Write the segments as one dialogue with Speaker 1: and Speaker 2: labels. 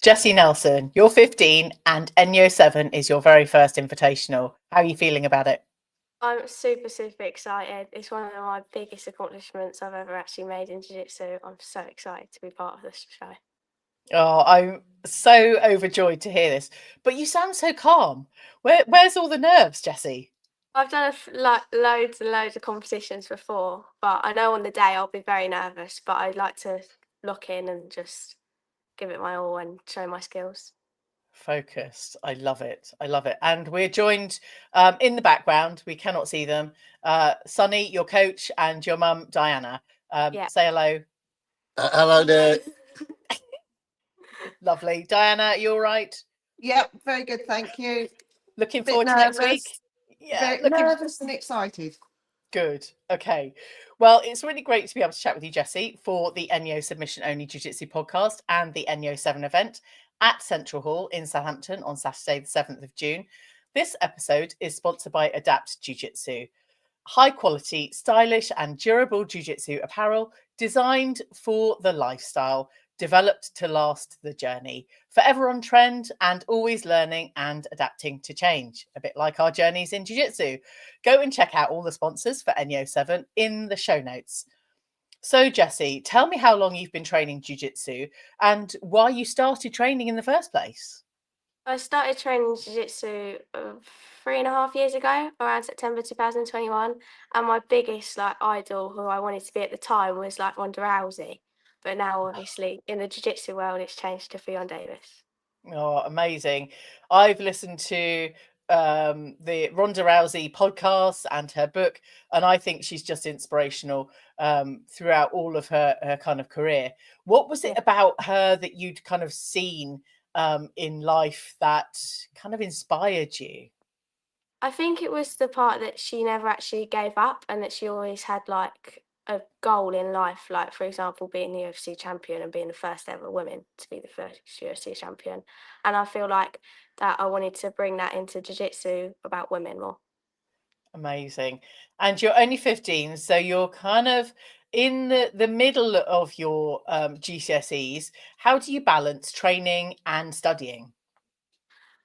Speaker 1: Jessie Nelson, you're 15 and ENYO 7 is your very first invitational. How are you feeling about it?
Speaker 2: I'm super, super excited. It's one of my biggest accomplishments I've ever actually made in Jiu-Jitsu. I'm so excited to be part of this show.
Speaker 1: Oh, I'm so overjoyed to hear this. But you sound so calm. Where's all the nerves, Jessie?
Speaker 2: I've done loads and loads of competitions before, but I know on the day I'll be very nervous, but I'd like to lock in and just give it my all and show my skills.
Speaker 1: Focused. I love it. I love it. And we're joined in the background. We cannot see them. Sonny, your coach, and your mum, Diana.
Speaker 2: Yeah.
Speaker 1: Say hello.
Speaker 3: Hello there.
Speaker 1: Lovely. Diana, you all right?
Speaker 4: Yep, very good, thank you.
Speaker 1: Looking
Speaker 4: Bit
Speaker 1: forward to next
Speaker 4: nervous.
Speaker 1: week? Yeah,
Speaker 4: Very
Speaker 1: looking
Speaker 4: nervous and excited.
Speaker 1: good. Okay. Well, it's really great to be able to chat with you, Jessie, for the ENYO Submission Only Jiu Jitsu podcast and the ENYO 7 event at Central Hall in Southampton on Saturday, the 7th of June. This episode is sponsored by Adapt Jiu Jitsu. High quality, stylish, and durable Jiu Jitsu apparel designed for the lifestyle, developed to last the journey, forever on trend and always learning and adapting to change, a bit like our journeys in Jiu Jitsu. Go and check out all the sponsors for ENYO 7 in the show notes. So, Jessie, tell me how long you've been training Jiu Jitsu and why you started training in the first place.
Speaker 2: I started training Jiu-Jitsu 3.5 years ago, around September 2021, and my biggest idol, who I wanted to be at the time, was Ronda Rousey. But now, obviously, in the Jiu-Jitsu world, it's changed to Fionn Davis.
Speaker 1: Oh, amazing. I've listened to the Ronda Rousey podcast and her book, and I think she's just inspirational throughout all of her kind of career. What was it about her that you'd kind of seen in life that kind of inspired you?
Speaker 2: I think it was the part that she never actually gave up and that she always had a goal in life, like for example being the UFC champion and being the first ever woman to be the first UFC champion. And I feel like that I wanted to bring that into jiu-jitsu about women more.
Speaker 1: Amazing. And you're only 15, so you're kind of in the middle of your GCSEs. How do you balance training and studying?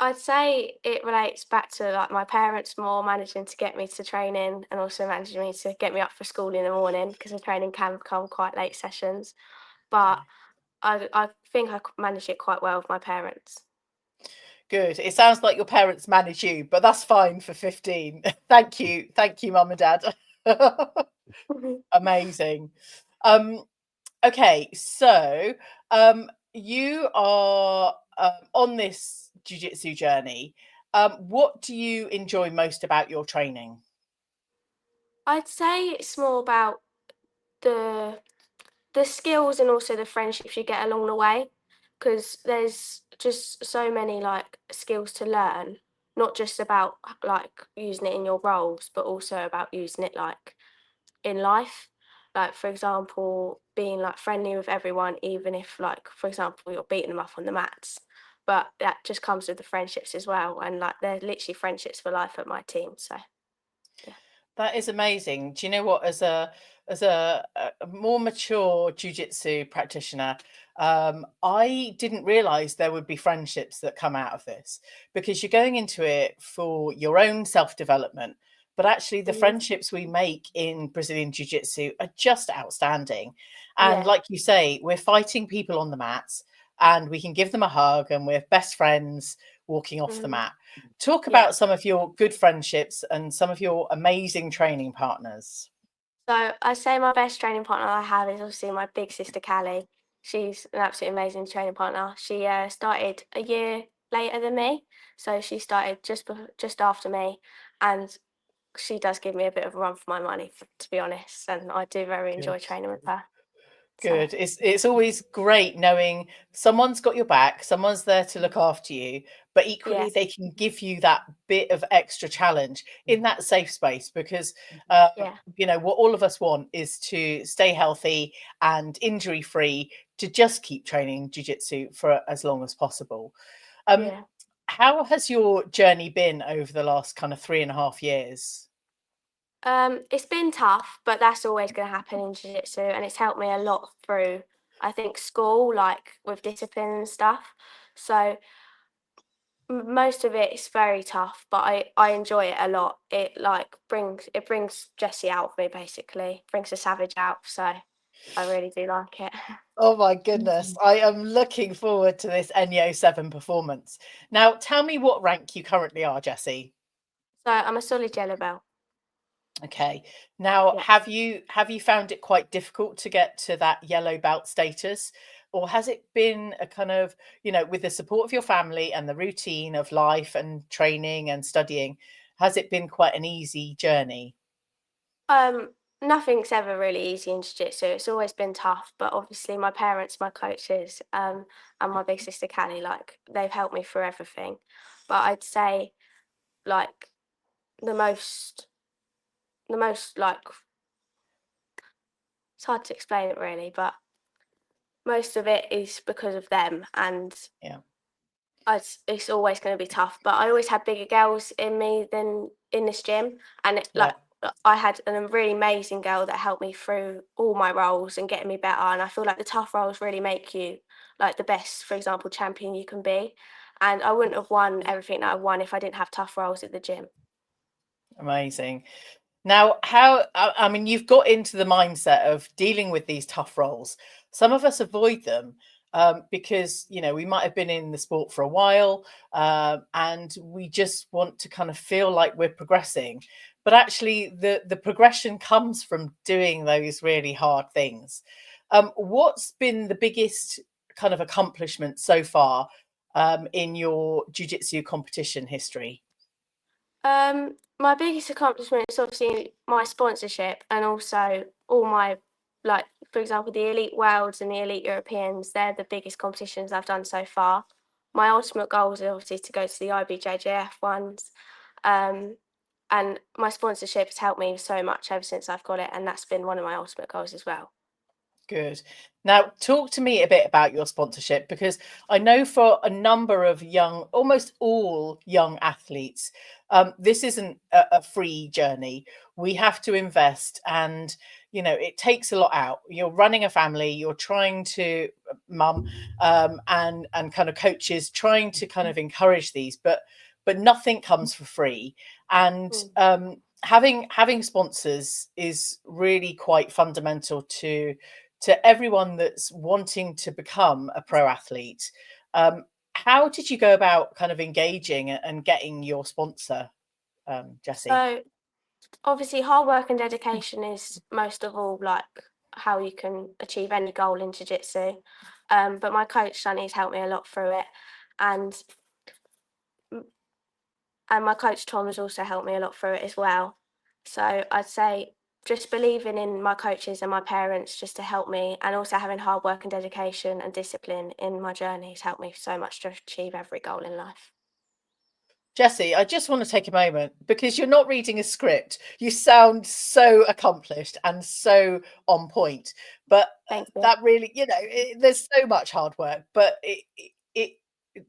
Speaker 2: I'd say it relates back to my parents more managing to get me to training and also managing me to get me up for school in the morning because the training can become quite late sessions. But I think I managed it quite well with my parents.
Speaker 1: Good. It sounds like your parents manage you, but that's fine for 15. Thank you. Thank you, Mum and Dad. Amazing. Okay, so you are on this jiu-jitsu journey. What do you enjoy most about your training?
Speaker 2: I'd say it's more about the skills and also the friendships you get along the way, because there's just so many skills to learn, not just about using it in your roles, but also about using it in life. Like for example, being friendly with everyone, even if for example you're beating them up on the mats. But that just comes with the friendships as well, and they're literally friendships for life at my team. So yeah.
Speaker 1: That is amazing. Do you know what? As a more mature jujitsu practitioner, I didn't realize there would be friendships that come out of this because you're going into it for your own self-development. But actually, the friendships we make in Brazilian Jiu-Jitsu are just outstanding. And
Speaker 2: Yeah.
Speaker 1: like you say, we're fighting people on the mats and we can give them a hug and we're best friends walking off the mat. Talk about some of your good friendships and some of your amazing training partners.
Speaker 2: So I say my best training partner I have is obviously my big sister Callie. She's an absolutely amazing training partner. She started a year later than me, so she started just after me, and she does give me a bit of a run for my money, to be honest. And I do very enjoy training with her.
Speaker 1: Good. It's always great knowing someone's got your back, someone's there to look after you, but equally they can give you that bit of extra challenge in that safe space because you know what all of us want is to stay healthy and injury free to just keep training jiu-jitsu for as long as possible. How has your journey been over the last kind of 3.5 years?
Speaker 2: It's been tough, but that's always going to happen in jiu-jitsu, and it's helped me a lot through I think, school, like with discipline and stuff. So most of it is very tough, but I enjoy it a lot. It like brings Jessie out of me, basically, brings the savage out. So I really do like it.
Speaker 1: Oh my goodness. I am looking forward to this ENYO 7 performance. Now, tell me what rank you currently are, Jessie.
Speaker 2: So I'm a solid yellow belt.
Speaker 1: Okay. Now,
Speaker 2: Yes.
Speaker 1: have you found it quite difficult to get to that yellow belt status? Or has it been a kind of, with the support of your family and the routine of life and training and studying, has it been quite an easy journey?
Speaker 2: Nothing's ever really easy in jiu-jitsu. It's always been tough, but obviously my parents, my coaches, and my big sister Callie, like they've helped me through everything. But I'd say like the most like it's hard to explain it really, but most of it is because of them, and
Speaker 1: Yeah.
Speaker 2: it's always going to be tough. But I always had bigger girls in me than in this gym, and
Speaker 1: Yeah.
Speaker 2: I had a really amazing girl that helped me through all my roles and getting me better. And I feel like the tough roles really make you like the best, for example, champion you can be. And I wouldn't have won everything that I won if I didn't have tough roles at the gym.
Speaker 1: Amazing. Now, I mean, you've got into the mindset of dealing with these tough roles. Some of us avoid them because, we might have been in the sport for a while and we just want to kind of feel like we're progressing. But actually, the progression comes from doing those really hard things. What's been the biggest kind of accomplishment so far in your jiu-jitsu competition history?
Speaker 2: My biggest accomplishment is obviously my sponsorship, and also all my, like, for example, the Elite Worlds and the Elite Europeans. They're the biggest competitions I've done so far. My ultimate goal is obviously to go to the IBJJF ones, um, and my sponsorship has helped me so much ever since I've got it, and that's been one of my ultimate goals as well.
Speaker 1: Good. Now, talk to me a bit about your sponsorship, because I know for a number of almost all young athletes, this isn't a free journey. We have to invest, and it takes a lot out. You're running a family, you're trying to, mum, and kind of coaches trying to kind of encourage these, but nothing comes for free, and having sponsors is really quite fundamental to everyone that's wanting to become a pro athlete. How did you go about kind of engaging and getting your sponsor, Jessie?
Speaker 2: So obviously hard work and dedication is most of all like how you can achieve any goal in jiu-jitsu. But my coach Sonny has helped me a lot through it, and my coach Tom has also helped me a lot through it as well. So I'd say just believing in my coaches and my parents just to help me, and also having hard work and dedication and discipline in my journey has helped me so much to achieve every goal in life.
Speaker 1: Jessie, I just want to take a moment, because you're not reading a script. You sound so accomplished and so on point, but
Speaker 2: Thank you.
Speaker 1: that really, there's so much hard work, but it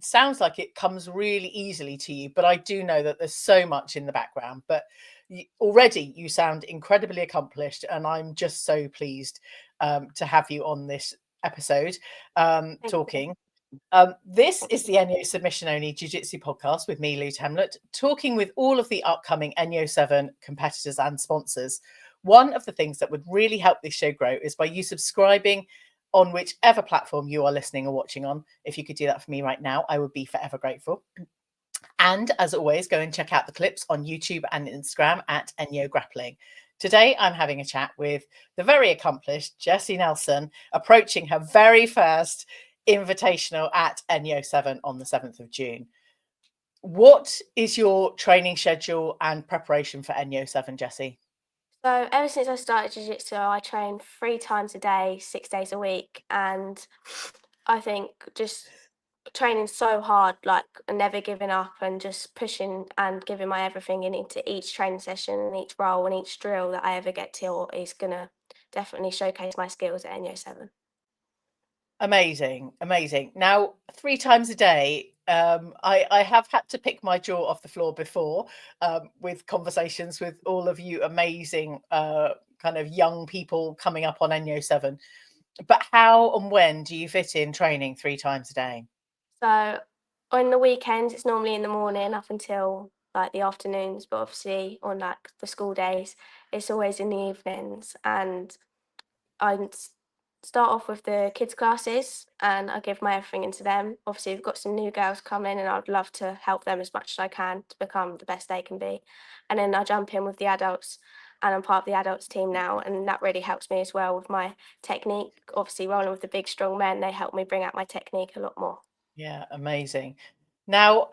Speaker 1: sounds like it comes really easily to you. But I do know that there's so much in the background. But already you sound incredibly accomplished, and I'm just so pleased to have you on this episode talking. This is the ENYO Submission Only Jiu Jitsu podcast with me, Lou Temlett, talking with all of the upcoming ENYO 7 competitors and sponsors. One of the things that would really help this show grow is by you subscribing on whichever platform you are listening or watching on. If you could do that for me right now, I would be forever grateful. And as always, go and check out the clips on YouTube and Instagram at ENYO Grappling. Today, I'm having a chat with the very accomplished Jessie Nelson, approaching her very first Invitational at ENYO 7 on the 7th of June. What is your training schedule and preparation for ENYO 7, Jessie?
Speaker 2: So ever since I started jiu-jitsu, I train 3 times a day, 6 days a week, and I think just training so hard, like and never giving up, and just pushing and giving my everything into each training session and each role and each drill that I ever get to is gonna definitely showcase my skills at ENYO 7.
Speaker 1: Amazing, amazing. Now, 3 times a day, I have had to pick my jaw off the floor before with conversations with all of you amazing kind of young people coming up on ENYO 7. But how and when do you fit in training 3 times a day?
Speaker 2: So on the weekends, it's normally in the morning up until like the afternoons, but obviously on like the school days, it's always in the evenings. And I start off with the kids' classes and I give my everything into them. Obviously, we've got some new girls coming and I'd love to help them as much as I can to become the best they can be. And then I jump in with the adults and I'm part of the adults team now. And that really helps me as well with my technique. Obviously, rolling with the big, strong men, they help me bring out my technique a lot more.
Speaker 1: Yeah, amazing. Now,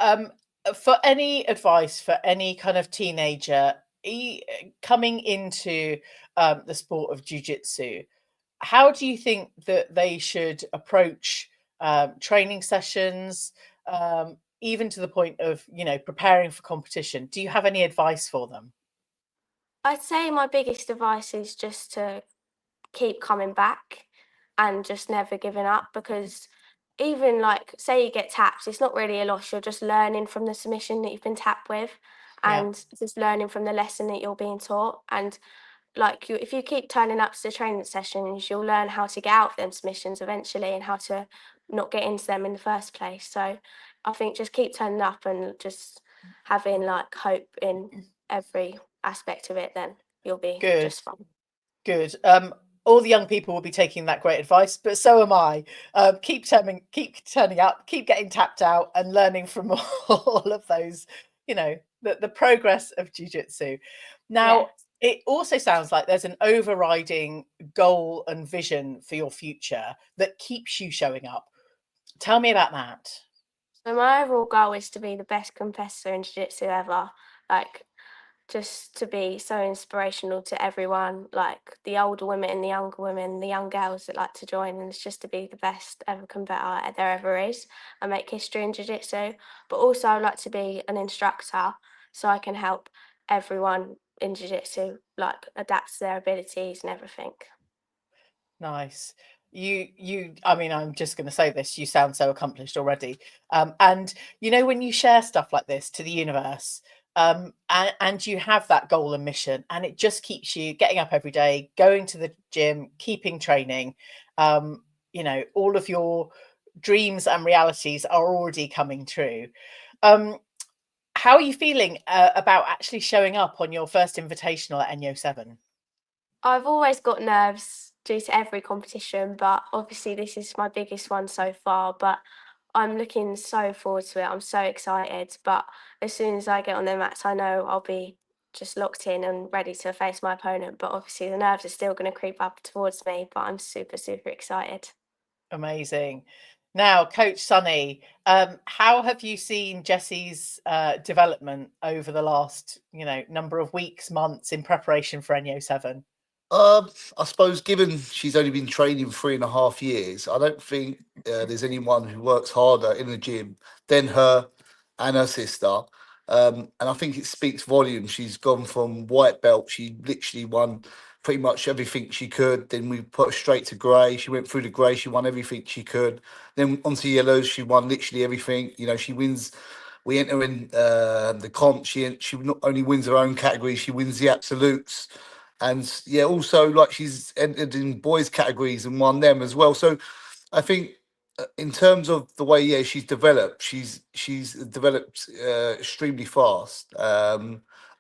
Speaker 1: for any advice for any kind of teenager coming into the sport of jiu-jitsu, how do you think that they should approach training sessions, even to the point of, preparing for competition? Do you have any advice for them?
Speaker 2: I'd say my biggest advice is just to keep coming back and just never giving up, because even like say you get tapped, it's not really a loss. You're just learning from the submission that you've been tapped with
Speaker 1: Yeah,
Speaker 2: and just learning from the lesson that you're being taught. And like if you keep turning up to the training sessions, you'll learn how to get out of them submissions eventually and how to not get into them in the first place. So I think just keep turning up and just having like hope in every aspect of it, then you'll be
Speaker 1: good.
Speaker 2: just fine.
Speaker 1: Good. All the young people will be taking that great advice, but so am I. Keep turning up, keep getting tapped out, and learning from all of those. The progress of jiu-jitsu.
Speaker 2: Yeah.
Speaker 1: Now, it also sounds like there's an overriding goal and vision for your future that keeps you showing up. Tell me about that.
Speaker 2: So my overall goal is to be the best competitor in jiu-jitsu ever. Like just to be so inspirational to everyone, like the older women, the younger women, the young girls that like to join, and it's just to be the best ever competitor there ever is and make history in jiu-jitsu. But also I'd like to be an instructor so I can help everyone in jiu-jitsu like adapt to their abilities and everything.
Speaker 1: Nice. I mean, I'm just going to say this, you sound so accomplished already. And when you share stuff like this to the universe, and you have that goal and mission, and it just keeps you getting up every day, going to the gym, keeping training, all of your dreams and realities are already coming true. How are you feeling about actually showing up on your first invitational at ENYO 7?
Speaker 2: I've always got nerves due to every competition, but obviously this is my biggest one so far. But I'm looking so forward to it. I'm so excited. But as soon as I get on the mats, I know I'll be just locked in and ready to face my opponent. But obviously the nerves are still going to creep up towards me. But I'm super, super excited.
Speaker 1: Amazing. Now, Coach Sonny, how have you seen Jessie's development over the last, number of weeks, months in preparation for ENYO 7?
Speaker 3: I suppose given she's only been training 3.5 years, I don't think there's anyone who works harder in the gym than her and her sister. And I think it speaks volumes. She's gone from white belt. She literally won pretty much everything she could. Then we put her straight to grey. She went through the grey. She won everything she could. Then onto yellows. She won literally everything. She wins. We enter in the comp. She not only wins her own category, she wins the absolutes. And yeah, also like she's entered in boys categories and won them as well. So I think in terms of the way she's developed, she's developed extremely fast.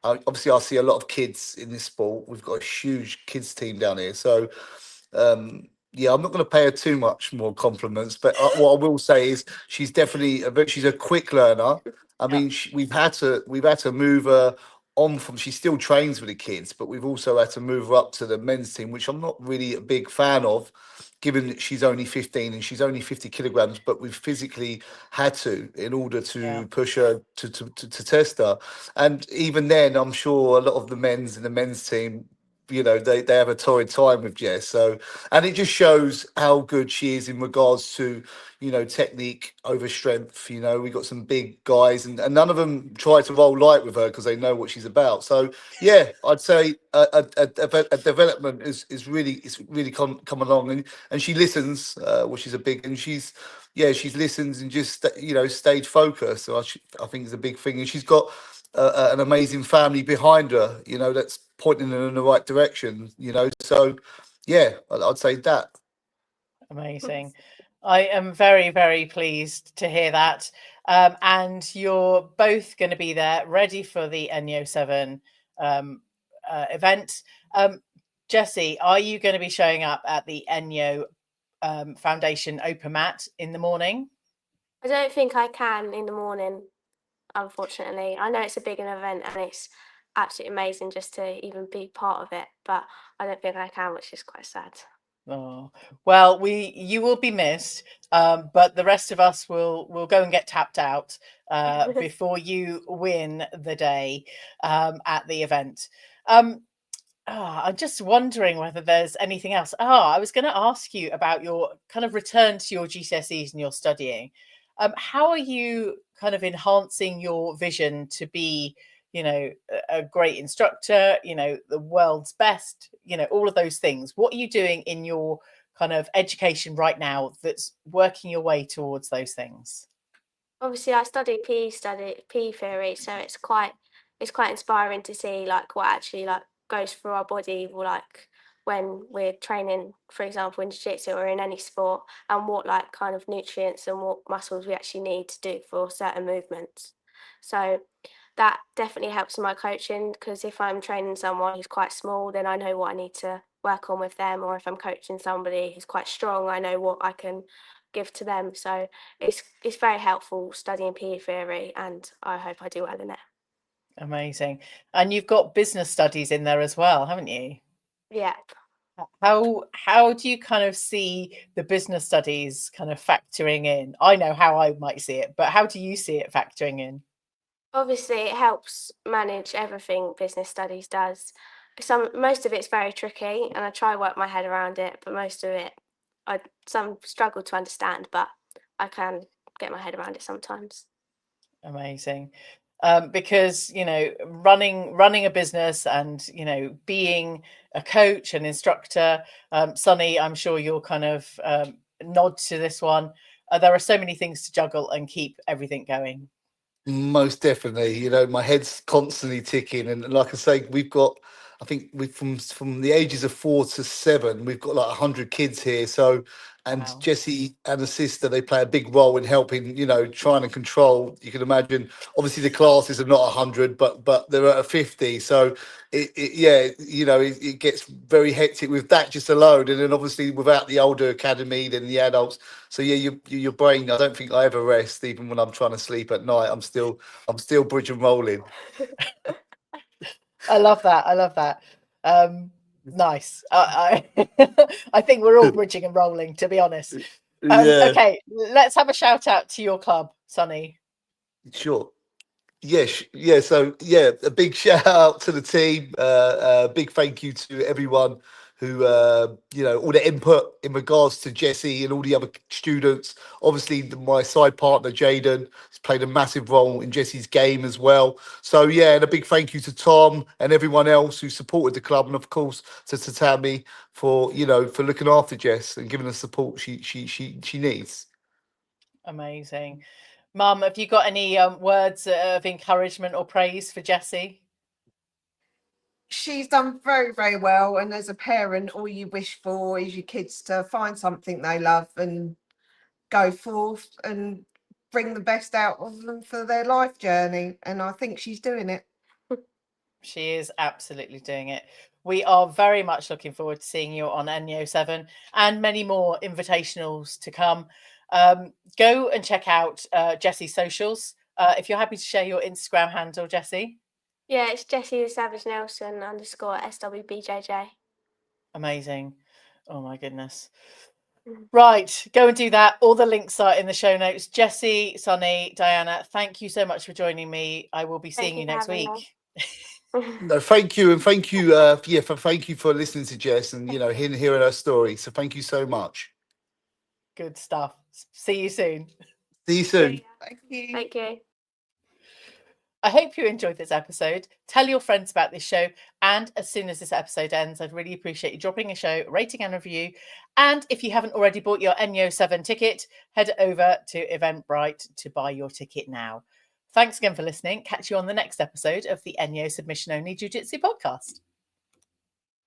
Speaker 3: Obviously, I see a lot of kids in this sport. We've got a huge kids team down here, so yeah, I'm not going to pay her too much more compliments, but what I will say is she's definitely she's a quick learner. I
Speaker 1: Yeah,
Speaker 3: mean, we've had to move her on from. She still trains with the kids, but we've also had to move her up to the men's team, which I'm not really a big fan of, given that she's only 15 and she's only 50 kilograms. But we've physically had to in order
Speaker 1: yeah,
Speaker 3: to push her to test her. And even then, I'm sure a lot of the men's in the men's team, they have a torrid time with Jess. So, and it just shows how good she is in regards to, technique over strength. We got some big guys, and none of them try to roll light with her because they know what she's about. So, yeah, I'd say a development is really come along, and she listens, which is a big, and she's listens and just stayed focused. So I think it's a big thing, and she's got an amazing family behind her, that's pointing her in the right direction. So yeah, I'd say that.
Speaker 1: Amazing. I am very, very pleased to hear that. And you're both going to be there ready for the ENYO7 event. Jessie, are you going to be showing up at the ENYO Foundation Open Mat in the morning?
Speaker 2: I don't think I can in the morning, unfortunately. I know it's a big event and it's absolutely amazing just to even be part of it, but I don't think I can, which is quite sad.
Speaker 1: Oh, well, you will be missed, but the rest of us will go and get tapped out before you win the day at the event. I'm just wondering whether there's anything else. I was going to ask you about your kind of return to your GCSEs and your studying. How are you kind of enhancing your vision to be, a great instructor, the world's best, all of those things? What are you doing in your kind of education right now that's working your way towards those things?
Speaker 2: Obviously, I study PE theory, so it's quite inspiring to see like what actually like goes through our body, or like when we're training, for example, in jiu-jitsu or in any sport, and what like kind of nutrients and what muscles we actually need to do for certain movements. So that definitely helps in my coaching, because if I'm training someone who's quite small, then I know what I need to work on with them, or if I'm coaching somebody who's quite strong, I know what I can give to them. So it's very helpful studying PE theory, and I hope I do well in it.
Speaker 1: Amazing. And you've got business studies in there as well, haven't you?
Speaker 2: Yeah.
Speaker 1: How do you kind of see the business studies kind of factoring in? I know how I might see it, but how do you see it factoring in?
Speaker 2: Obviously, it helps manage everything business studies does. Most of it's very tricky, and I try work my head around it, but most of it, some struggle to understand, but I can get my head around it sometimes.
Speaker 1: Amazing. Because running a business and being a coach and instructor, Sonny, I'm sure you'll kind of nod to this one. There are so many things to juggle and keep everything going.
Speaker 3: Most definitely, my head's constantly ticking, and like I say, I think we from the ages of 4 to 7, we've got like 100 kids here. So, and
Speaker 1: Wow.
Speaker 3: Jessie and her sister, they play a big role in helping, trying to control. You can imagine, obviously, the classes are not 100, but they're at a 50. So, it gets very hectic with that just alone, and then obviously without the older academy, then the adults. So yeah, your brain. I don't think I ever rest, even when I'm trying to sleep at night. I'm still bridge and rolling.
Speaker 1: I love that. I love that. Nice. I think we're all bridging and rolling, to be honest.
Speaker 3: Yeah,
Speaker 1: Okay, let's have a shout out to your club, Sonny.
Speaker 3: sure. Yes, yeah. So yeah, a big shout out to the team. Big thank you to everyone who, all the input in regards to Jessie and all the other students. Obviously, my side partner Jaden has played a massive role in Jessie's game as well. So yeah, and a big thank you to Tom and everyone else who supported the club, and of course to Tammy for for looking after Jess and giving the support she needs.
Speaker 1: Amazing. Mum, have you got any words of encouragement or praise for Jessie?
Speaker 4: She's done very, very well. And as a parent, all you wish for is your kids to find something they love and go forth and bring the best out of them for their life journey. And I think she's doing it.
Speaker 1: She is absolutely doing it. We are very much looking forward to seeing you on ENYO7 and many more invitationals to come. Go and check out Jessie's socials. If you're happy to share your Instagram handle, Jessie.
Speaker 2: Yeah, it's Jessie Savage Nelson _SWBJJ.
Speaker 1: Amazing. Oh my goodness. Right, go and do that. All the links are in the show notes. Jessie, Sonny, Diana, thank you so much for joining me. I will be seeing you next week.
Speaker 3: No, thank you, and thank you, thank you for listening to Jess and hearing her story. So thank you so much.
Speaker 1: Good stuff. See you soon.
Speaker 3: See you soon.
Speaker 4: Thank you.
Speaker 2: Thank you.
Speaker 1: I hope you enjoyed this episode. Tell your friends about this show. And as soon as this episode ends, I'd really appreciate you dropping a show, rating and review. And if you haven't already bought your ENYO7 ticket, head over to Eventbrite to buy your ticket now. Thanks again for listening. Catch you on the next episode of the ENYO Submission Only Jiu Jitsu podcast.